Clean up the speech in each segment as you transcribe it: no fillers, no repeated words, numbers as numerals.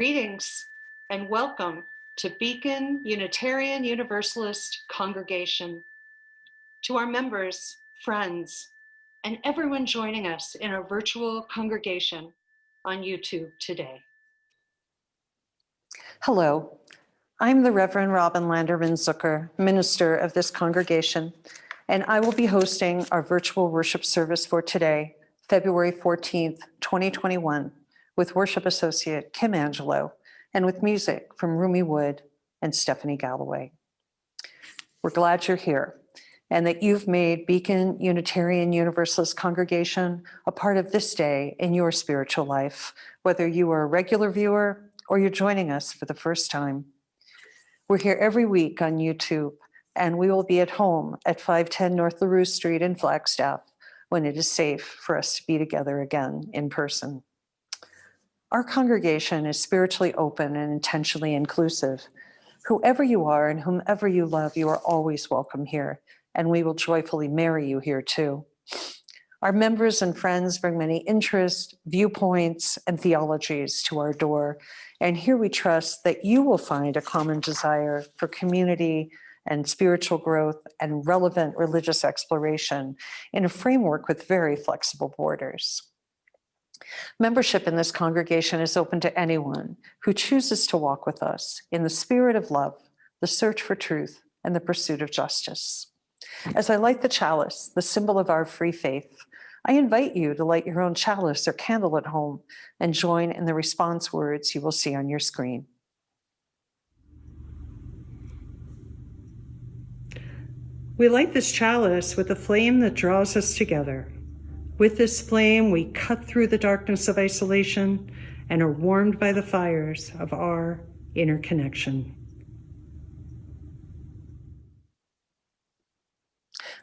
Greetings and welcome to Beacon Unitarian Universalist Congregation. To our members, friends, and everyone joining us in our virtual congregation on YouTube today. Hello, I'm the Reverend Robin Landerman Zucker, minister of this congregation, and I will be hosting our virtual worship service for today, February 14th, 2021, with worship associate Kim Angelo and with music from Roomie and Stephanie Galloway. We're glad you're here and that you've made Beacon Unitarian Universalist Congregation a part of this day in your spiritual life, whether you are a regular viewer or you're joining us for the first time. We're here every week on YouTube, and we will be at home at 510 North LaRue Street in Flagstaff when it is safe for us to be together again in person. Our congregation is spiritually open and intentionally inclusive. Whoever you are and whomever you love, you are always welcome here, and we will joyfully marry you here too. Our members and friends bring many interests, viewpoints, and theologies to our door, and here we trust that you will find a common desire for community and spiritual growth and relevant religious exploration in a framework with very flexible borders. Membership in this congregation is open to anyone who chooses to walk with us in the spirit of love, the search for truth, and the pursuit of justice. As I light the chalice, the symbol of our free faith, I invite you to light your own chalice or candle at home and join in the response words you will see on your screen. We light this chalice with a flame that draws us together. With this flame, we cut through the darkness of isolation and are warmed by the fires of our inner connection.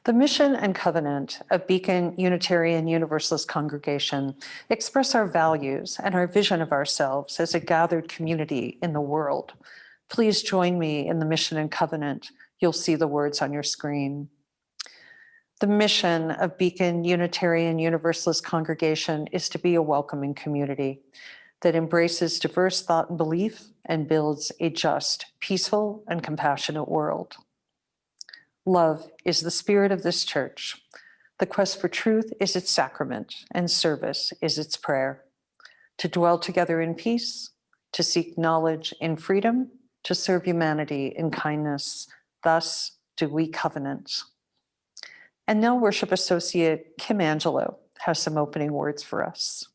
The mission and covenant of Beacon Unitarian Universalist Congregation express our values and our vision of ourselves as a gathered community in the world. Please join me in the mission and covenant. You'll see the words on your screen. The mission of Beacon Unitarian Universalist Congregation is to be a welcoming community that embraces diverse thought and belief and builds a just, peaceful, and compassionate world. Love is the spirit of this church. The quest for truth is its sacrament, and service is its prayer. To dwell together in peace, to seek knowledge in freedom, to serve humanity in kindness. Thus do we covenant. And now worship associate Kim Angelo has some opening words for us.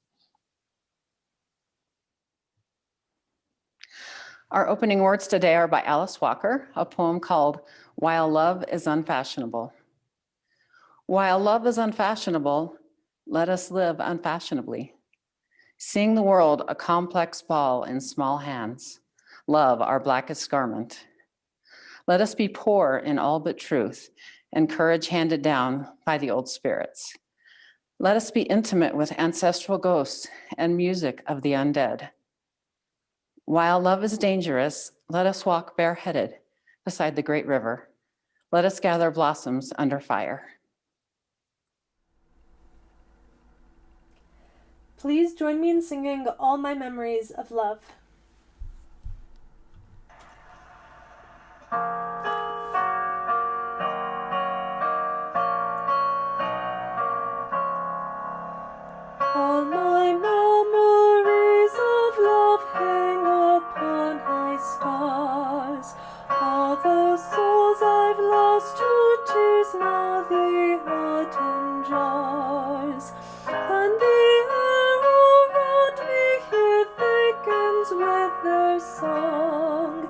Our opening words today are by Alice Walker, a poem called While Love is Unfashionable. While love is unfashionable, let us live unfashionably. Seeing the world a complex ball in small hands, love our blackest garment. Let us be poor in all but truth and courage handed down by the old spirits. Let us be intimate with ancestral ghosts and music of the undead. While love is dangerous, let us walk bareheaded beside the great river. Let us gather blossoms under fire. Please join me in singing All My Memories of Love. All my memories of love hang upon high stars. All the souls I've lost to tears now the autumn jars. And the air around me here thickens with their song.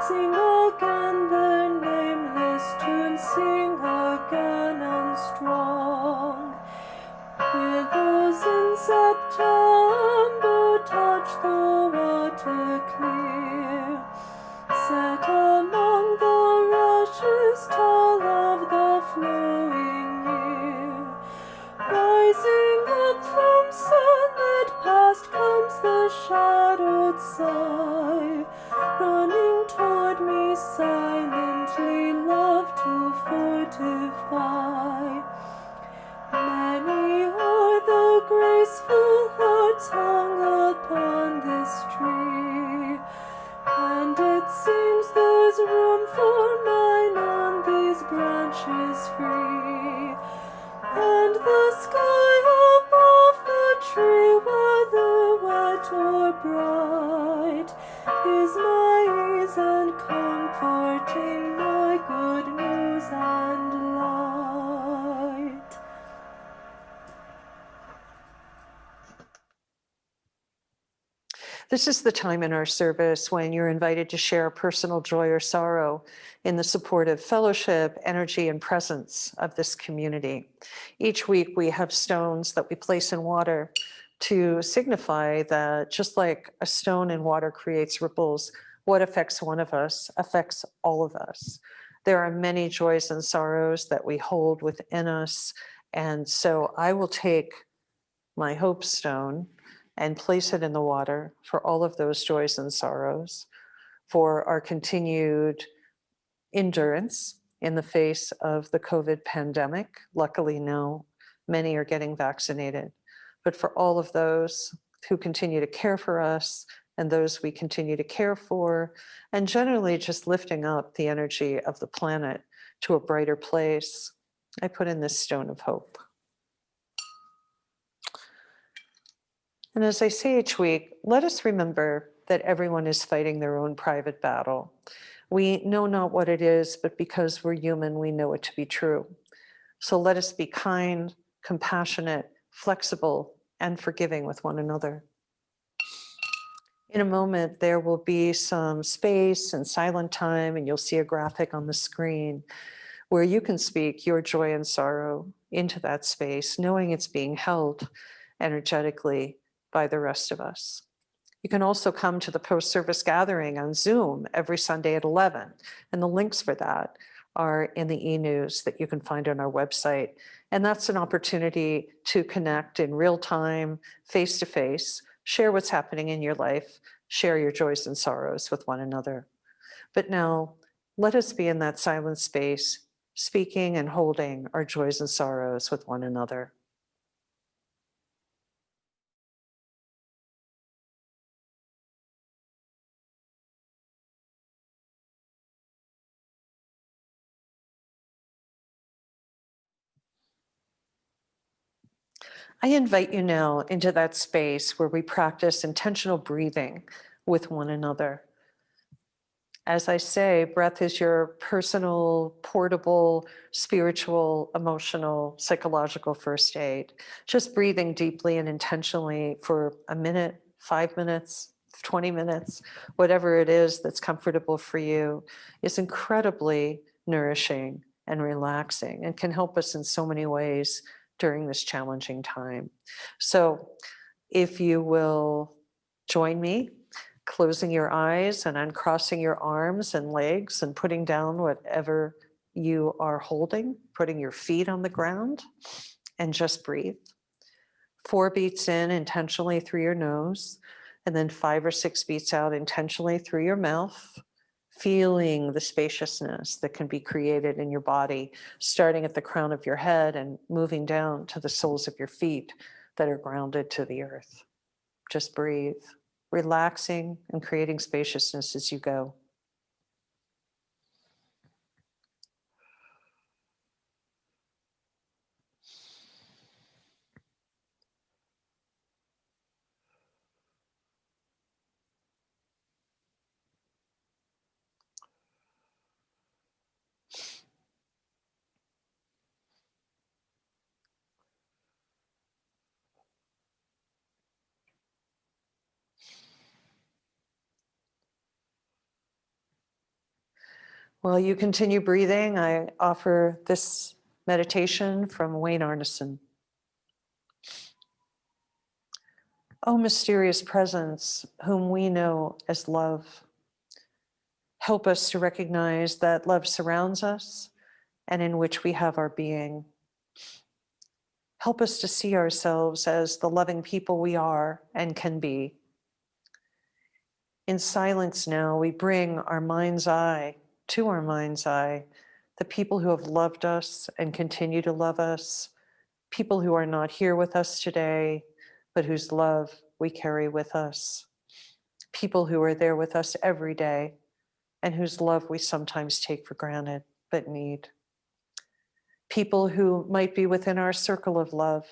Sing again their nameless tune, sing again and strong. Willows in September touch the water clear, set among the rushes tall of the flowing year. Rising up from sunlit past comes the shadowed sigh, running toward me silently, love to fortify. Many are the graceful hearts hung upon this tree. seems there's room for 9 on these branches free, and the sky above the tree, whether wet or bright, is my ease and comforting, my good news and light. This is the time in our service when you're invited to share personal joy or sorrow in the supportive fellowship, energy, and presence of this community. Each week we have stones that we place in water to signify that just like a stone in water creates ripples, what affects one of us affects all of us. There are many joys and sorrows that we hold within us. And so I will take my hope stone and place it in the water for all of those joys and sorrows, for our continued endurance in the face of the COVID pandemic. Luckily now, many are getting vaccinated, but for all of those who continue to care for us and those we continue to care for, and generally just lifting up the energy of the planet to a brighter place, I put in this stone of hope. And as I say each week, let us remember that everyone is fighting their own private battle. We know not what it is, but because we're human, we know it to be true. So let us be kind, compassionate, flexible, and forgiving with one another. In a moment, there will be some space and silent time, and you'll see a graphic on the screen where you can speak your joy and sorrow into that space, knowing it's being held energetically by the rest of us. You can also come to the post-service gathering on Zoom every Sunday at 11, and the links for that are in the e-news that you can find on our website. And that's an opportunity to connect in real time, face-to-face, share what's happening in your life, share your joys and sorrows with one another. But now, let us be in that silent space, speaking and holding our joys and sorrows with one another. I invite you now into that space where we practice intentional breathing with one another. As I say, breath is your personal, portable, spiritual, emotional, psychological first aid. Just breathing deeply and intentionally for a minute, 5 minutes, 20 minutes, whatever it is that's comfortable for you, is incredibly nourishing and relaxing and can help us in so many ways during this challenging time. So if you will join me, closing your eyes and uncrossing your arms and legs and putting down whatever you are holding, putting your feet on the ground, and just breathe. 4 beats in intentionally through your nose, and then 5 or 6 beats out intentionally through your mouth, feeling the spaciousness that can be created in your body, starting at the crown of your head and moving down to the soles of your feet that are grounded to the earth. Just breathe, relaxing and creating spaciousness as you go. While you continue breathing, I offer this meditation from Wayne Arneson. O mysterious presence, whom we know as love, help us to recognize that love surrounds us and in which we have our being. Help us to see ourselves as the loving people we are and can be. In silence now, we bring our mind's eye to our mind's eye, the people who have loved us and continue to love us, people who are not here with us today, but whose love we carry with us, people who are there with us every day, and whose love we sometimes take for granted but need. People who might be within our circle of love,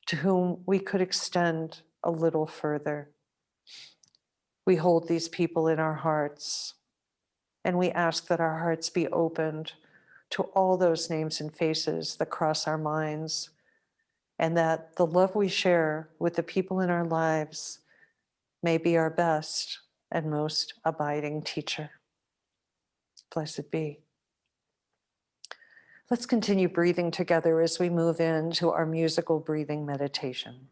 to whom we could extend a little further. We hold these people in our hearts, and we ask that our hearts be opened to all those names and faces that cross our minds, and that the love we share with the people in our lives may be our best and most abiding teacher. Blessed be. Let's continue breathing together as we move into our musical breathing meditation.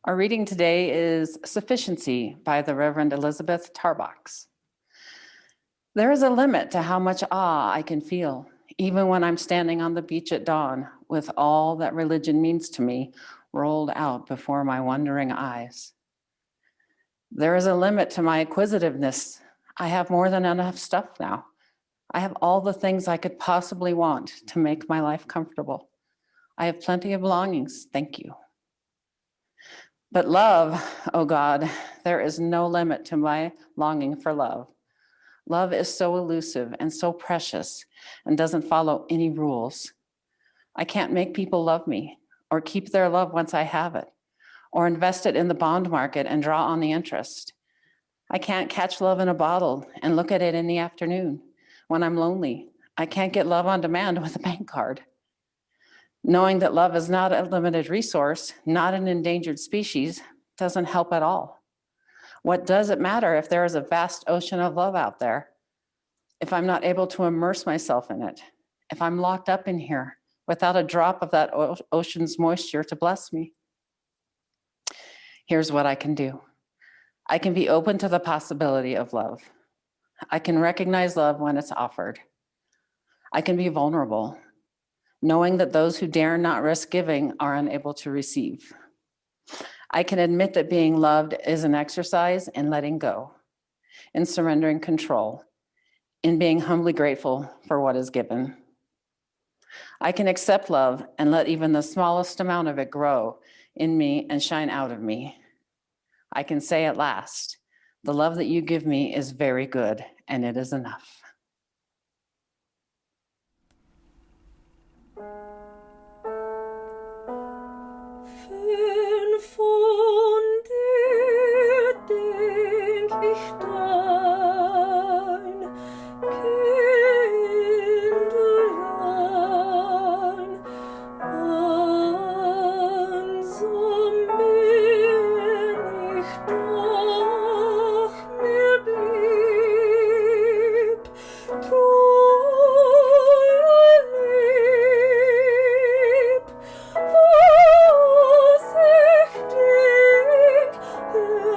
Our reading today is Sufficiency by the Reverend Elizabeth Tarbox. There is a limit to how much awe I can feel, even when I'm standing on the beach at dawn with all that religion means to me rolled out before my wondering eyes. There is a limit to my acquisitiveness. I have more than enough stuff now. I have all the things I could possibly want to make my life comfortable. I have plenty of belongings, thank you. But love, oh God, there is no limit to my longing for love. Love is so elusive and so precious and doesn't follow any rules. I can't make people love me or keep their love once I have it or invest it in the bond market and draw on the interest. I can't catch love in a bottle and look at it in the afternoon when I'm lonely. I can't get love on demand with a bank card. Knowing that love is not a limited resource, not an endangered species, doesn't help at all. What does it matter if there is a vast ocean of love out there? If I'm not able to immerse myself in it, if I'm locked up in here without a drop of that ocean's moisture to bless me? Here's what I can do. I can be open to the possibility of love. I can recognize love when it's offered. I can be vulnerable, knowing that those who dare not risk giving are unable to receive. I can admit that being loved is an exercise in letting go, in surrendering control, in being humbly grateful for what is given. I can accept love and let even the smallest amount of it grow in me and shine out of me. I can say at last, the love that you give me is very good and it is enough. Fön von dir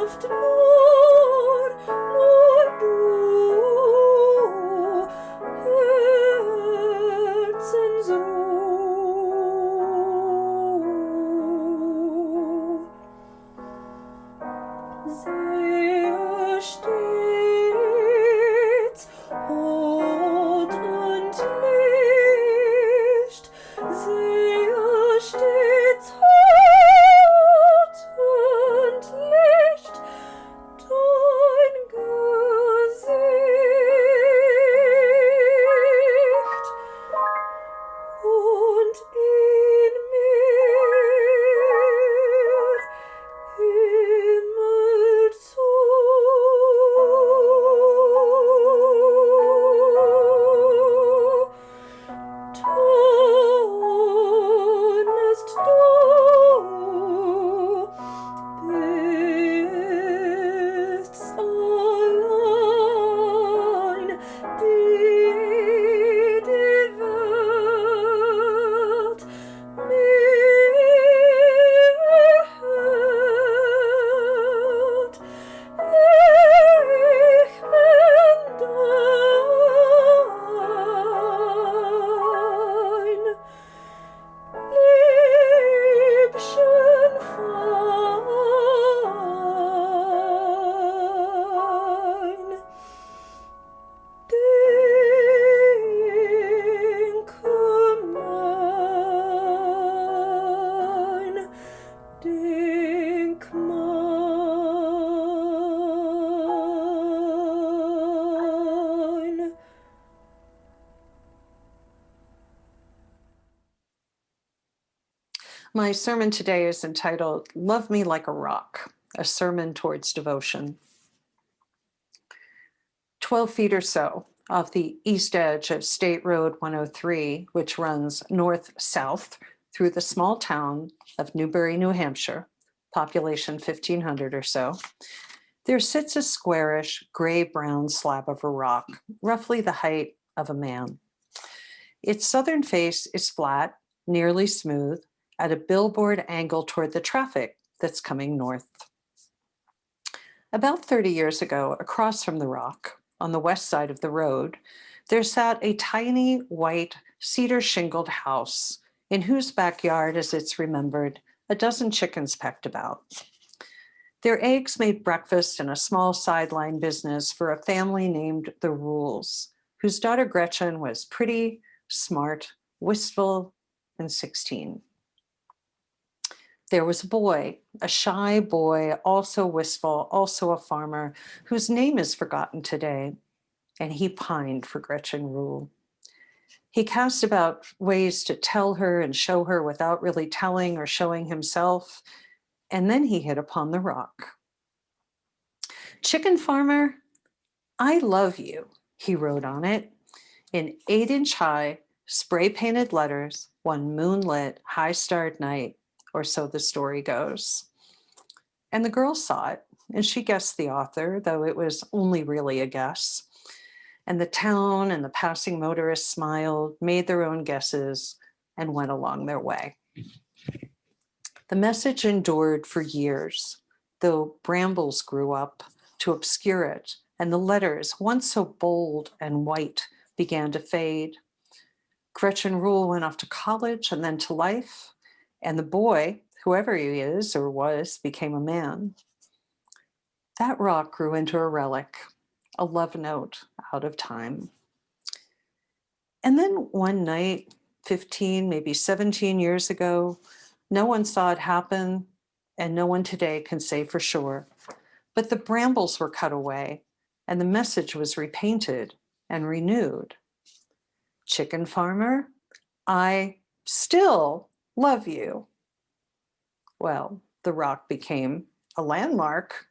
loved more, nor du Herzensruh. Sehe stets Rot und Licht, sehe stets Rot und Licht, dein Gesicht und in mir immerzu. Tönest du, bist's allein, die Welt mir hält. Ich bin dein, Liebchen fein. Denk mein. My sermon today is entitled, Love Me Like a Rock, a sermon towards devotion. 12 feet or so off the east edge of State Road 103, which runs north-south through the small town of Newbury, New Hampshire, population 1,500 or so, there sits a squarish gray-brown slab of a rock, roughly the height of a man. Its southern face is flat, nearly smooth, at a billboard angle toward the traffic that's coming north. About 30 years ago, across from the rock, on the west side of the road, there sat a tiny white cedar shingled house in whose backyard, as it's remembered, a dozen chickens pecked about. Their eggs made breakfast in a small sideline business for a family named the Rules, whose daughter Gretchen was pretty, smart, wistful, and 16. There was a boy, a shy boy, also wistful, also a farmer, whose name is forgotten today, and he pined for Gretchen Rule. He cast about ways to tell her and show her without really telling or showing himself, and then he hit upon the rock. Chicken farmer, I love you, he wrote on it, in 8-inch high, spray-painted letters, one moonlit, high-starred night, or so the story goes. And the girl saw it, and she guessed the author, though it was only really a guess. And the town and the passing motorists smiled, made their own guesses, and went along their way. The message endured for years, though brambles grew up to obscure it, and the letters, once so bold and white, began to fade. Gretchen Rule went off to college and then to life, and the boy, whoever he is or was, became a man. That rock grew into a relic, a love note out of time. And then one night, 15, maybe 17 years ago, no one saw it happen, and no one today can say for sure. But the brambles were cut away, and the message was repainted and renewed. Chicken farmer, I still love you. Well, the rock became a landmark,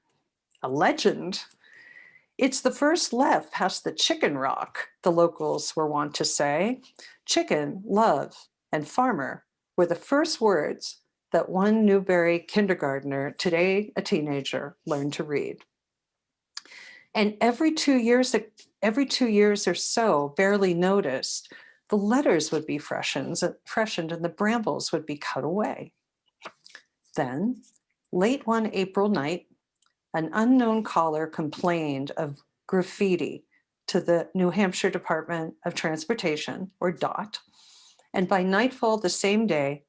a legend. It's the first left past the chicken rock, the locals were wont to say. Chicken, love, and farmer were the first words that one Newbury kindergartner, today a teenager, learned to read. And every 2 years or so, barely noticed, the letters would be freshened and the brambles would be cut away. Then, late one April night, an unknown caller complained of graffiti to the New Hampshire Department of Transportation, or DOT, and by nightfall the same day,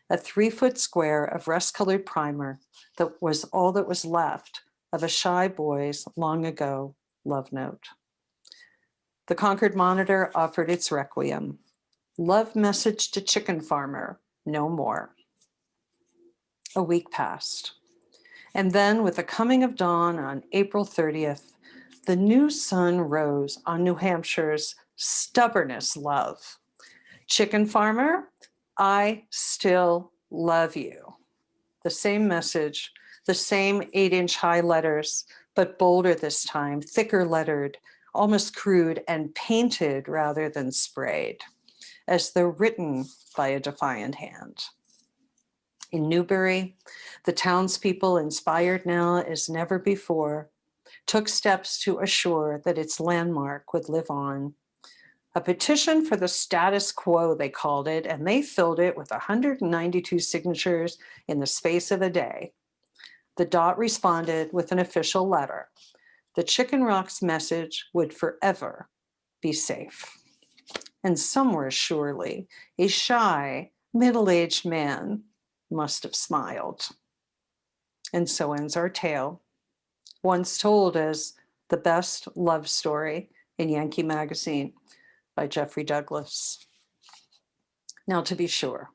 a 3-foot square of rust-colored primer that was all that was left of a shy boy's long ago love note. The Concord Monitor offered its requiem. Love message to chicken farmer, no more. A week passed. And then with the coming of dawn on April 30th, the new sun rose on New Hampshire's stubbornest love. Chicken farmer, I still love you. The same message, the same 8-inch high letters, but bolder this time, thicker lettered, almost crude, and painted rather than sprayed, as though written by a defiant hand. In Newbury, the townspeople, inspired now as never before, took steps to assure that its landmark would live on. A petition for the status quo, they called it, and they filled it with 192 signatures in the space of a day. The DOT responded with an official letter. The Chicken Rock's message would forever be safe. And somewhere, surely, a shy, middle-aged man must have smiled. And so ends our tale, once told as the best love story in Yankee Magazine by Jeffrey Douglas. Now, to be sure,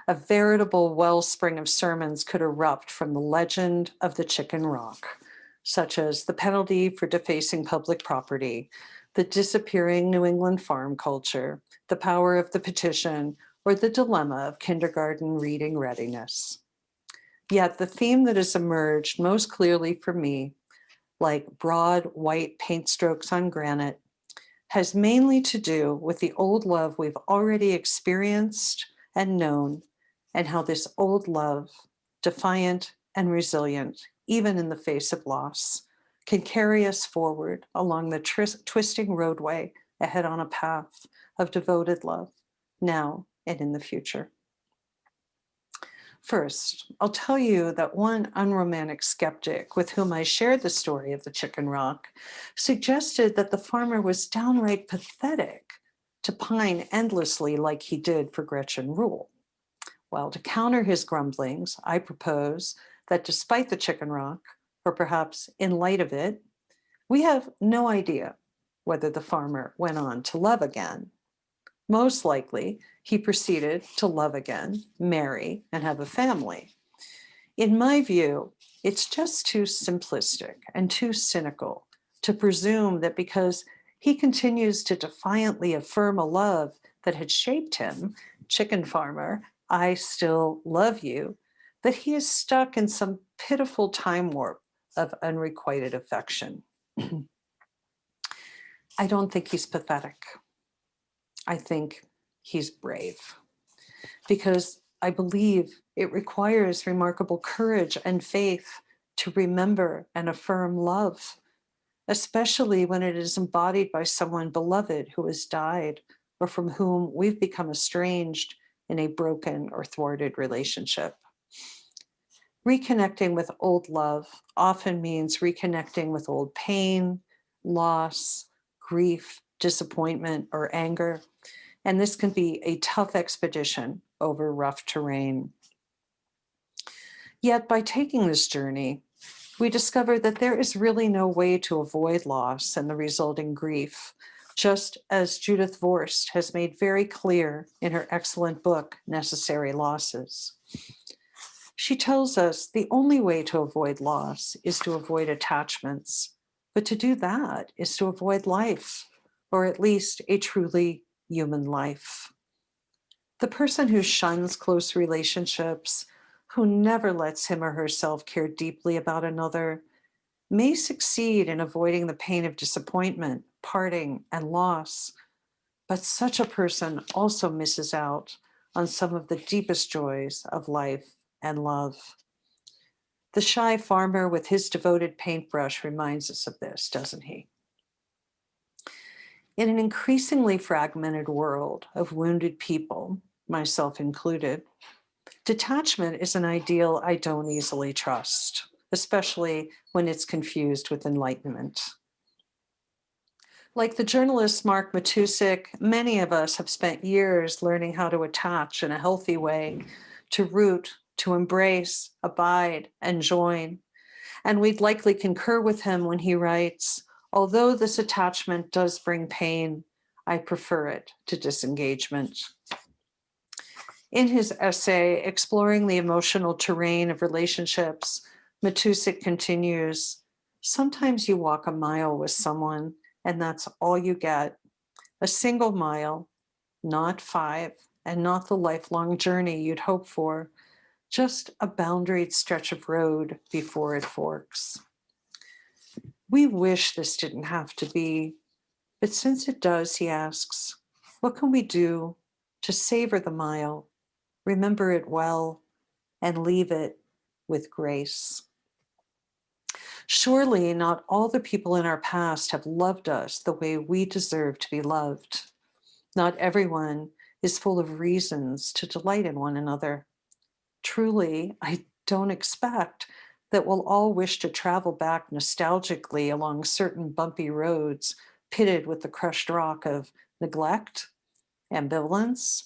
a veritable wellspring of sermons could erupt from the legend of the Chicken Rock, such as the penalty for defacing public property, the disappearing New England farm culture, the power of the petition, or the dilemma of kindergarten reading readiness. Yet the theme that has emerged most clearly for me, like broad white paint strokes on granite, has mainly to do with the old love we've already experienced and known, and how this old love, defiant and resilient, even in the face of loss, can carry us forward along the twisting roadway ahead on a path of devoted love, now and in the future. First, I'll tell you that one unromantic skeptic with whom I shared the story of the Chicken Rock suggested that the farmer was downright pathetic to pine endlessly like he did for Gretchen Rule. Well, to counter his grumblings, I propose that despite the Chicken Rock, or perhaps in light of it, we have no idea whether the farmer went on to love again. Most likely, he proceeded to love again, marry, and have a family. In my view, it's just too simplistic and too cynical to presume that because he continues to defiantly affirm a love that had shaped him, chicken farmer, I still love you, that he is stuck in some pitiful time warp of unrequited affection. I don't think he's pathetic. I think he's brave, because I believe it requires remarkable courage and faith to remember and affirm love, especially when it is embodied by someone beloved who has died or from whom we've become estranged in a broken or thwarted relationship. Reconnecting with old love often means reconnecting with old pain, loss, grief, disappointment, or anger. And this can be a tough expedition over rough terrain. Yet by taking this journey, we discover that there is really no way to avoid loss and the resulting grief, just as Judith Vorst has made very clear in her excellent book, Necessary Losses. She tells us the only way to avoid loss is to avoid attachments, but to do that is to avoid life, or at least a truly human life. The person who shuns close relationships, who never lets him or herself care deeply about another, may succeed in avoiding the pain of disappointment, parting, and loss, but such a person also misses out on some of the deepest joys of life and love. The shy farmer with his devoted paintbrush reminds us of this, doesn't he? In an increasingly fragmented world of wounded people, myself included, detachment is an ideal I don't easily trust, especially when it's confused with enlightenment. Like the journalist Mark Matusik, many of us have spent years learning how to attach in a healthy way, to root, to embrace, abide, and join. And we'd likely concur with him when he writes, although this attachment does bring pain, I prefer it to disengagement. In his essay, Exploring the Emotional Terrain of Relationships, Matusik continues, sometimes you walk a mile with someone and that's all you get. A single mile, not 5, and not the lifelong journey you'd hope for, just a boundaried stretch of road before it forks. We wish this didn't have to be, but since it does, he asks, what can we do to savor the mile, remember it well, and leave it with grace? Surely not all the people in our past have loved us the way we deserve to be loved. Not everyone is full of reasons to delight in one another. Truly, I don't expect that we'll all wish to travel back nostalgically along certain bumpy roads pitted with the crushed rock of neglect, ambivalence,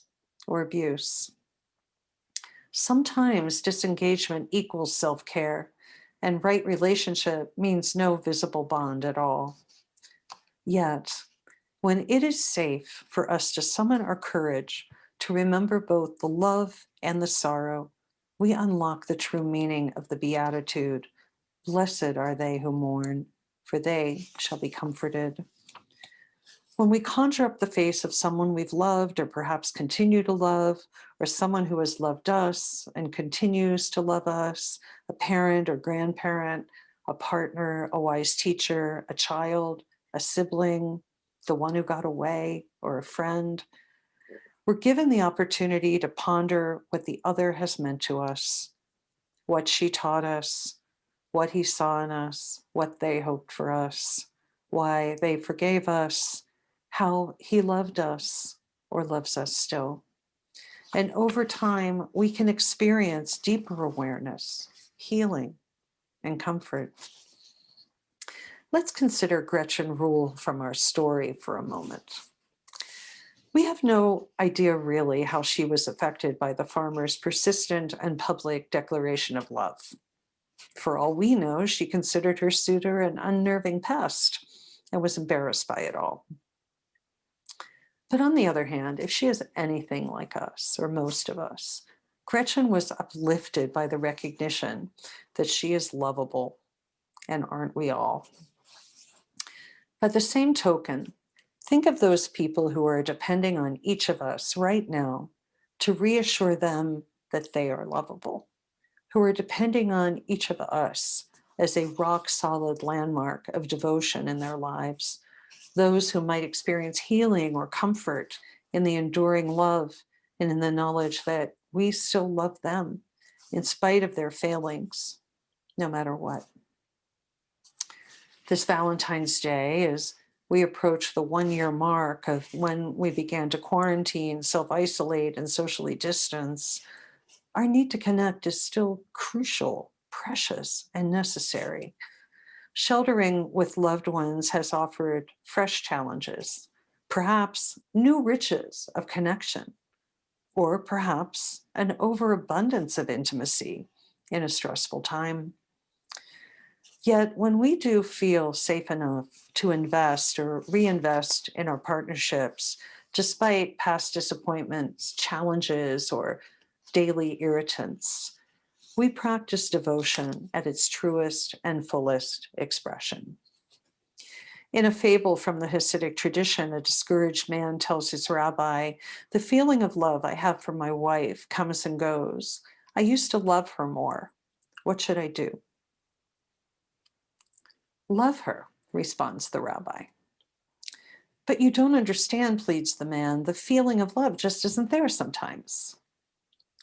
or abuse. Sometimes disengagement equals self-care, and right relationship means no visible bond at all. Yet, when it is safe for us to summon our courage to remember both the love and the sorrow, we unlock the true meaning of the Beatitude. Blessed are they who mourn, for they shall be comforted. When we conjure up the face of someone we've loved or perhaps continue to love, or someone who has loved us and continues to love us, a parent or grandparent, a partner, a wise teacher, a child, a sibling, the one who got away, or a friend, we're given the opportunity to ponder what the other has meant to us, what she taught us, what he saw in us, what they hoped for us, why they forgave us, how he loved us or loves us still. And over time, we can experience deeper awareness, healing, and comfort. Let's consider Gretchen Rule from our story for a moment. We have no idea really how she was affected by the farmer's persistent and public declaration of love. For all we know, she considered her suitor an unnerving pest and was embarrassed by it all. But on the other hand, if she is anything like us, or most of us, Gretchen was uplifted by the recognition that she is lovable, and aren't we all? By the same token, think of those people who are depending on each of us right now to reassure them that they are lovable, who are depending on each of us as a rock-solid landmark of devotion in their lives, those who might experience healing or comfort in the enduring love and in the knowledge that we still love them in spite of their failings, no matter what. This Valentine's Day, as we approach the 1-year mark of when we began to quarantine, self-isolate, and socially distance, our need to connect is still crucial, precious, and necessary. Sheltering with loved ones has offered fresh challenges, perhaps new riches of connection, or perhaps an overabundance of intimacy in a stressful time. Yet when we do feel safe enough to invest or reinvest in our partnerships, despite past disappointments, challenges, or daily irritants, we practice devotion at its truest and fullest expression. In a fable from the Hasidic tradition, a discouraged man tells his rabbi, "The feeling of love I have for my wife comes and goes. I used to love her more. What should I do?" "Love her," responds the rabbi. "But you don't understand," pleads the man. "The feeling of love just isn't there sometimes."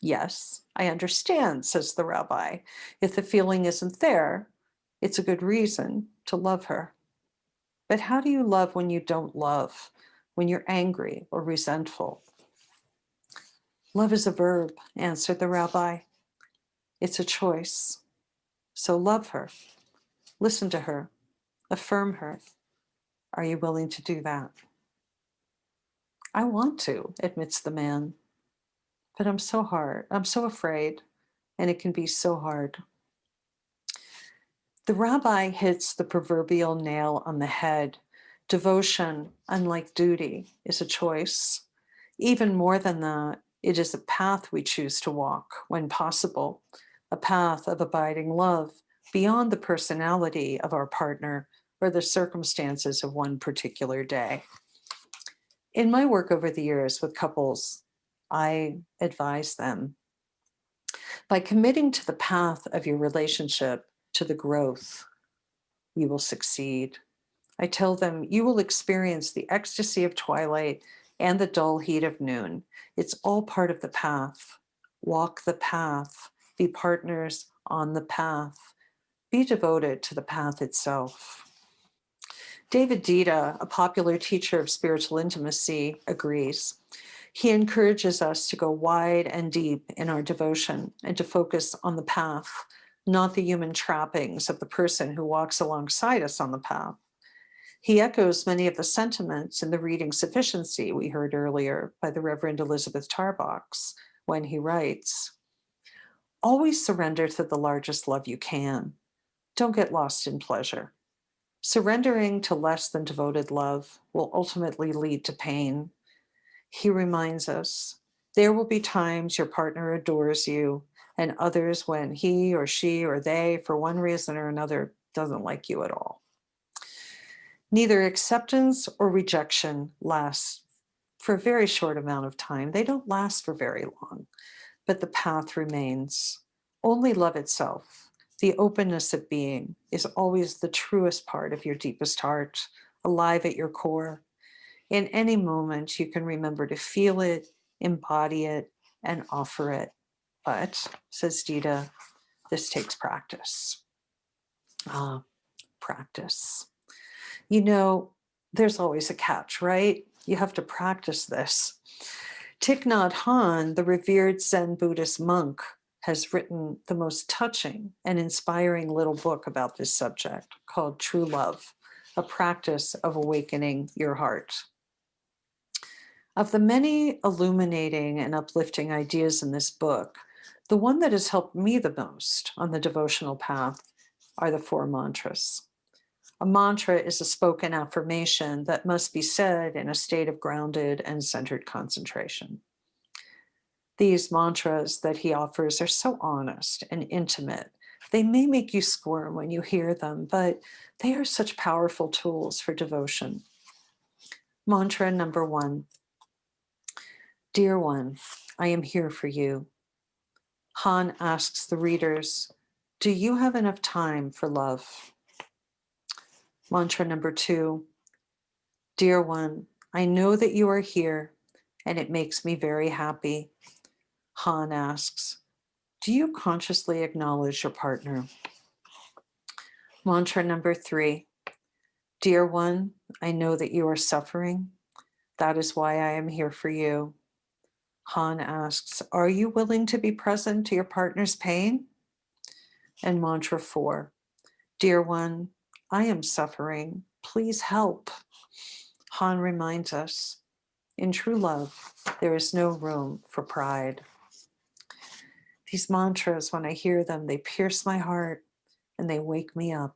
"Yes, I understand," says the rabbi. "If the feeling isn't there, it's a good reason to love her. But how do you love when you don't love, when you're angry or resentful?" "Love is a verb," answered the rabbi. "It's a choice. So love her, listen to her, affirm her. Are you willing to do that? I want to, admits the man, but I'm so hard. I'm so afraid, and it can be so hard. The rabbi hits the proverbial nail on the head. Devotion, unlike duty, is a choice. Even more than that, it is a path we choose to walk when possible, a path of abiding love beyond the personality of our partner or the circumstances of one particular day. In my work over the years with couples, I advise them, by committing to the path of your relationship, to the growth, you will succeed. I tell them, you will experience the ecstasy of twilight and the dull heat of noon. It's all part of the path. Walk the path. Be partners on the path. Be devoted to the path itself. David Dita, a popular teacher of spiritual intimacy, agrees. He encourages us to go wide and deep in our devotion and to focus on the path, not the human trappings of the person who walks alongside us on the path. He echoes many of the sentiments in the reading Sufficiency we heard earlier by the Reverend Elizabeth Tarbox when he writes, always surrender to the largest love you can. Don't get lost in pleasure. Surrendering to less than devoted love will ultimately lead to pain. He reminds us, there will be times your partner adores you and others when he or she or they, for one reason or another, doesn't like you at all. Neither acceptance or rejection lasts for a very short amount of time. They don't last for very long, but the path remains. Only love itself, the openness of being, is always the truest part of your deepest heart, alive at your core. In any moment, you can remember to feel it, embody it, and offer it. But, says Dita, this takes practice. Practice. You know, there's always a catch, right? You have to practice this. Thich Nhat Hanh, the revered Zen Buddhist monk, has written the most touching and inspiring little book about this subject called True Love, a practice of awakening your heart. Of the many illuminating and uplifting ideas in this book, the one that has helped me the most on the devotional path are the 4 mantras. A mantra is a spoken affirmation that must be said in a state of grounded and centered concentration. These mantras that he offers are so honest and intimate. They may make you squirm when you hear them, but they are such powerful tools for devotion. Mantra number 1. Dear one, I am here for you. Han asks the readers, do you have enough time for love? Mantra number 2. Dear one, I know that you are here and it makes me very happy. Han asks, do you consciously acknowledge your partner? Mantra number 3. Dear one, I know that you are suffering. That is why I am here for you. Han asks, are you willing to be present to your partner's pain? And mantra 4. Dear one, I am suffering. Please help. Han reminds us, in true love, there is no room for pride. These mantras, when I hear them, they pierce my heart and they wake me up.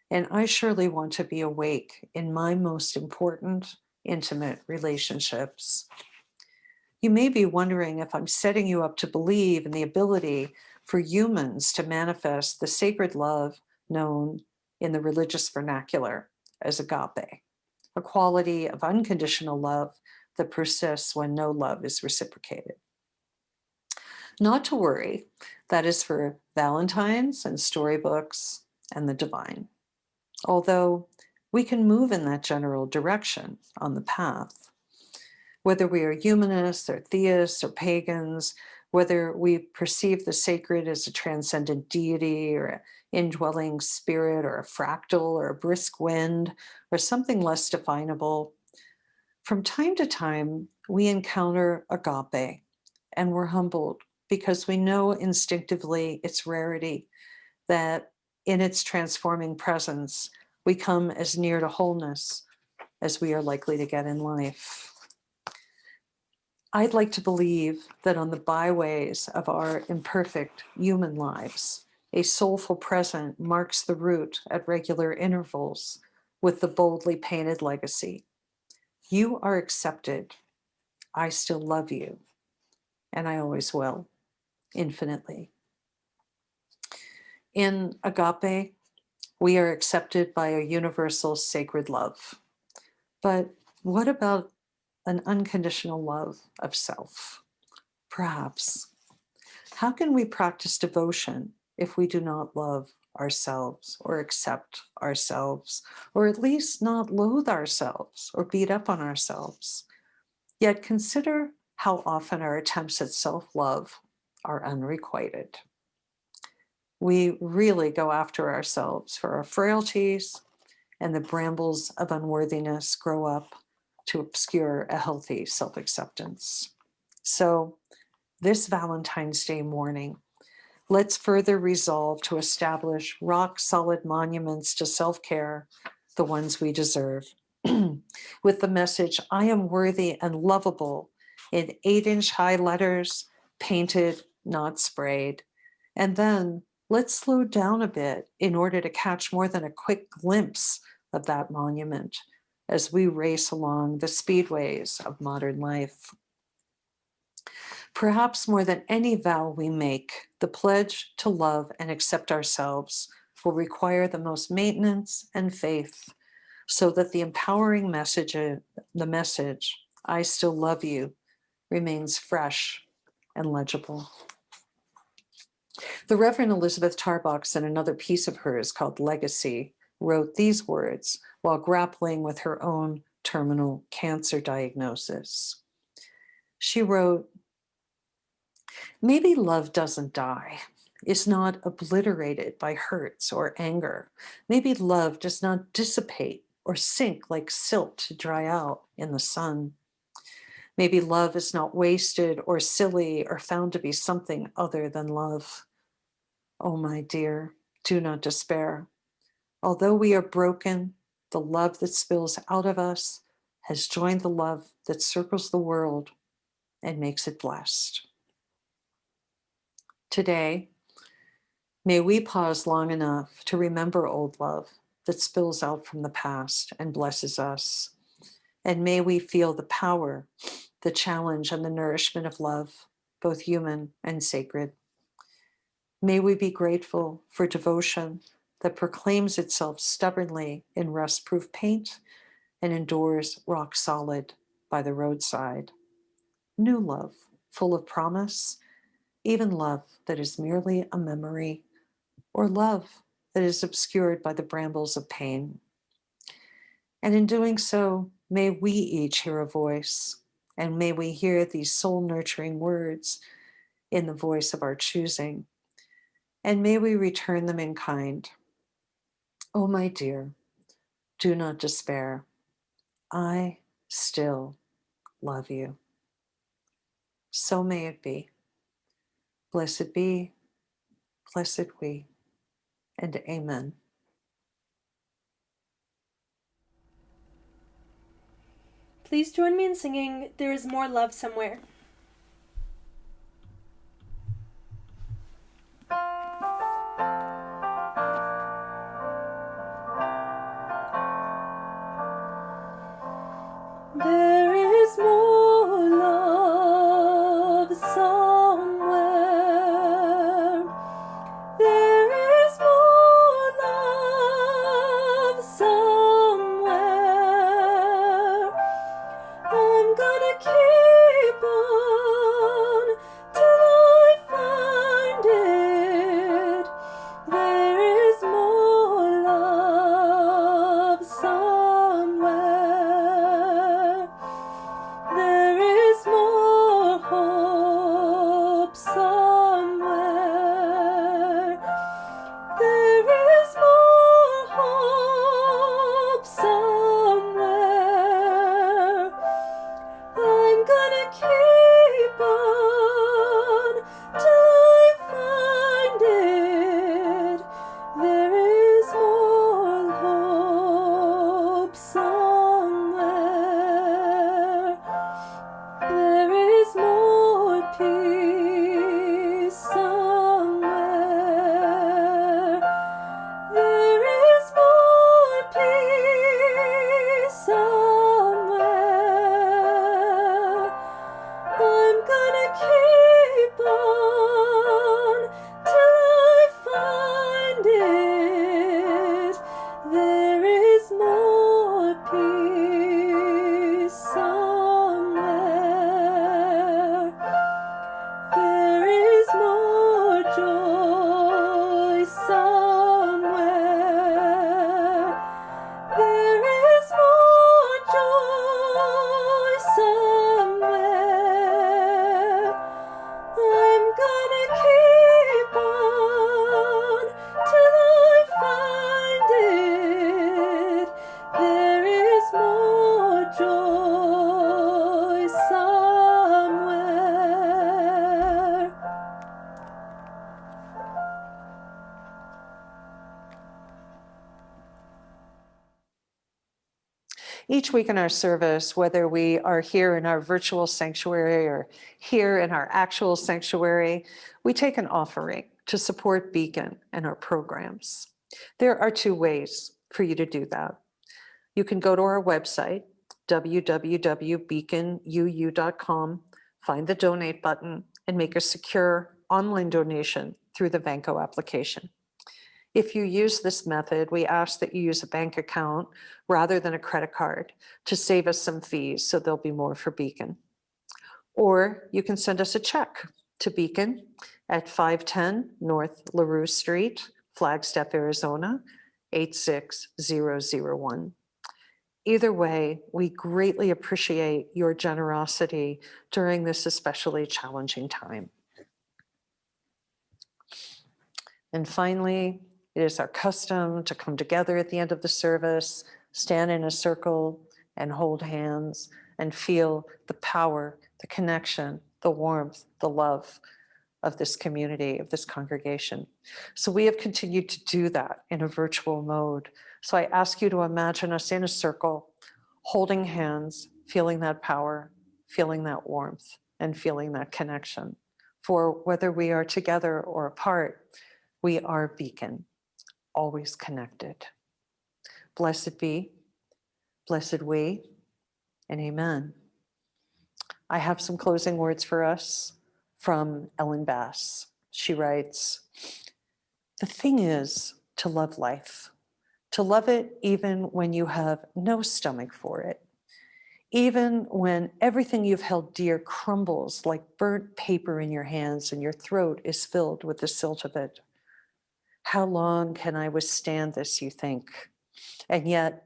And I surely want to be awake in my most important, intimate relationships. You may be wondering if I'm setting you up to believe in the ability for humans to manifest the sacred love known in the religious vernacular as agape, a quality of unconditional love that persists when no love is reciprocated. Not to worry, that is for Valentines and storybooks and the divine. Although we can move in that general direction on the path. Whether we are humanists or theists or pagans, whether we perceive the sacred as a transcendent deity or an indwelling spirit or a fractal or a brisk wind or something less definable, from time to time we encounter agape and we're humbled because we know instinctively its rarity, that in its transforming presence, we come as near to wholeness as we are likely to get in life. I'd like to believe that on the byways of our imperfect human lives, a soulful present marks the route at regular intervals with the boldly painted legacy. You are accepted. I still love you, and I always will, infinitely. In agape, we are accepted by a universal sacred love. But what about an unconditional love of self? Perhaps. How can we practice devotion if we do not love ourselves or accept ourselves, or at least not loathe ourselves or beat up on ourselves? Yet consider how often our attempts at self-love are unrequited. We really go after ourselves for our frailties, and the brambles of unworthiness grow up to obscure a healthy self-acceptance. So this Valentine's Day morning, let's further resolve to establish rock-solid monuments to self-care, the ones we deserve, with the message, I am worthy and lovable, in 8-inch high letters, painted, not sprayed. And then let's slow down a bit in order to catch more than a quick glimpse of that monument as we race along the speedways of modern life. Perhaps more than any vow we make, the pledge to love and accept ourselves will require the most maintenance and faith, so that the empowering message, I still love you, remains fresh and legible. The Reverend Elizabeth Tarbox, in another piece of hers called Legacy, wrote these words while grappling with her own terminal cancer diagnosis. She wrote, maybe love doesn't die, is not obliterated by hurts or anger. Maybe love does not dissipate or sink like silt to dry out in the sun. Maybe love is not wasted or silly or found to be something other than love. Oh, my dear, do not despair. Although we are broken, the love that spills out of us has joined the love that circles the world and makes it blessed. Today, may we pause long enough to remember old love that spills out from the past and blesses us. And may we feel the power, the challenge, and the nourishment of love, both human and sacred. May we be grateful for devotion that proclaims itself stubbornly in rust-proof paint and endures rock solid by the roadside. New love, full of promise, even love that is merely a memory, or love that is obscured by the brambles of pain. And in doing so, may we each hear a voice, and may we hear these soul-nurturing words in the voice of our choosing, and may we return them in kind. Oh, my dear, do not despair. I still love you. So may it be. Blessed be, blessed we, and amen. Please join me in singing There Is More Love Somewhere. There is more love somewhere. There is more love somewhere. I'm gonna keep on Each week in our service, whether we are here in our virtual sanctuary or here in our actual sanctuary, we take an offering to support Beacon and our programs. There are two ways for you to do that. You can go to our website, www.beaconuu.com, find the donate button, and make a secure online donation through the Vanco application. If you use this method, we ask that you use a bank account rather than a credit card to save us some fees, so there'll be more for Beacon. Or you can send us a check to Beacon at 510 North LaRue Street, Flagstaff, Arizona, 86001. Either way, we greatly appreciate your generosity during this especially challenging time. And finally, it is our custom to come together at the end of the service, stand in a circle and hold hands and feel the power, the connection, the warmth, the love of this community, of this congregation. So we have continued to do that in a virtual mode. So I ask you to imagine us in a circle, holding hands, feeling that power, feeling that warmth, and feeling that connection. For whether we are together or apart, we are Beacon, always connected. Blessed be, blessed we, and amen. I have some closing words for us from Ellen Bass. She writes, "The thing is to love life, to love it even when you have no stomach for it, even when everything you've held dear crumbles like burnt paper in your hands and your throat is filled with the silt of it. How long can I withstand this, you think? And yet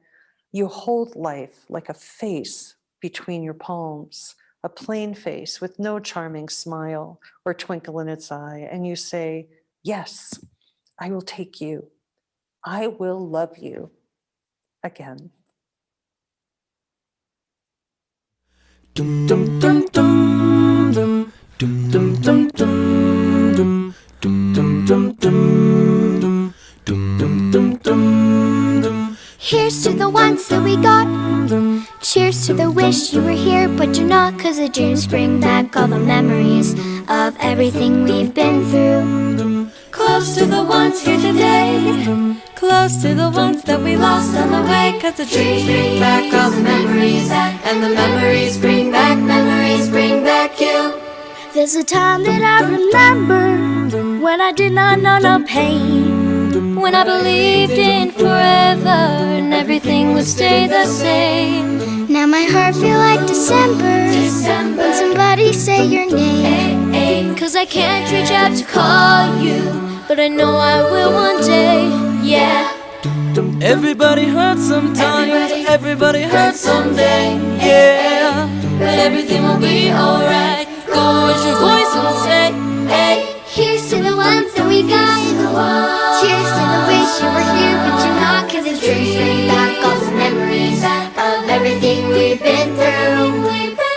you hold life like a face between your palms, a plain face with no charming smile or twinkle in its eye, and you say, yes, I will take you. I will love you again." Dum dum dum dum dum dum dum dum dum dum dum dum dum dum dum dum. Here's to the ones that we got. Cheers to the wish you were here, but you're not, 'cause the dreams bring back all the memories of everything we've been through. Close to the ones here today, close to the ones that we lost on the way, 'cause the dreams bring back all the memories, and the memories bring back you. There's a time that I remember when I did not know no pain, When I believed in forever and everything would stay the same. now my heart feel like December when somebody say your name. 'Cause I can't reach out to call you, but I know I will one day, yeah. Everybody hurts sometimes, everybody hurts someday, yeah. But everything will be alright. Go with your voice and say, hey. Here's to the ones that we got. Cheers to the wish you were here, but you're not, 'cause the dreams bring back all the memories of everything we've been through.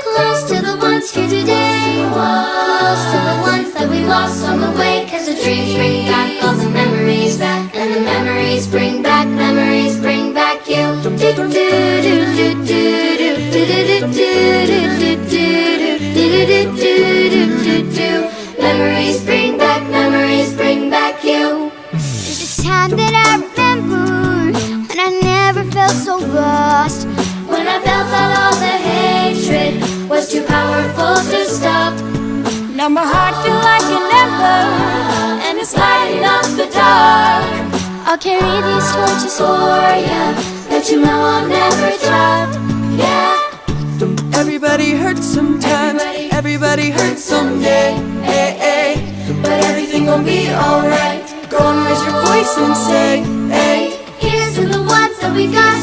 Close to the ones here today, close to the ones that we lost on the way, 'cause the dreams bring back all the memories, and the memories bring back you. Memories bring back you. There's a time that I remember when I never felt so lost, When I felt that all the hatred was too powerful to stop. Now my heart feels like an ember, and it's lighting up the dark. I'll carry these torches for ya, That you know I'll never drop, yeah. Everybody hurts sometimes, everybody hurts someday, hey, hey. But everything gon' be alright. Go and raise your voice and say, hey. here's to the ones that we got.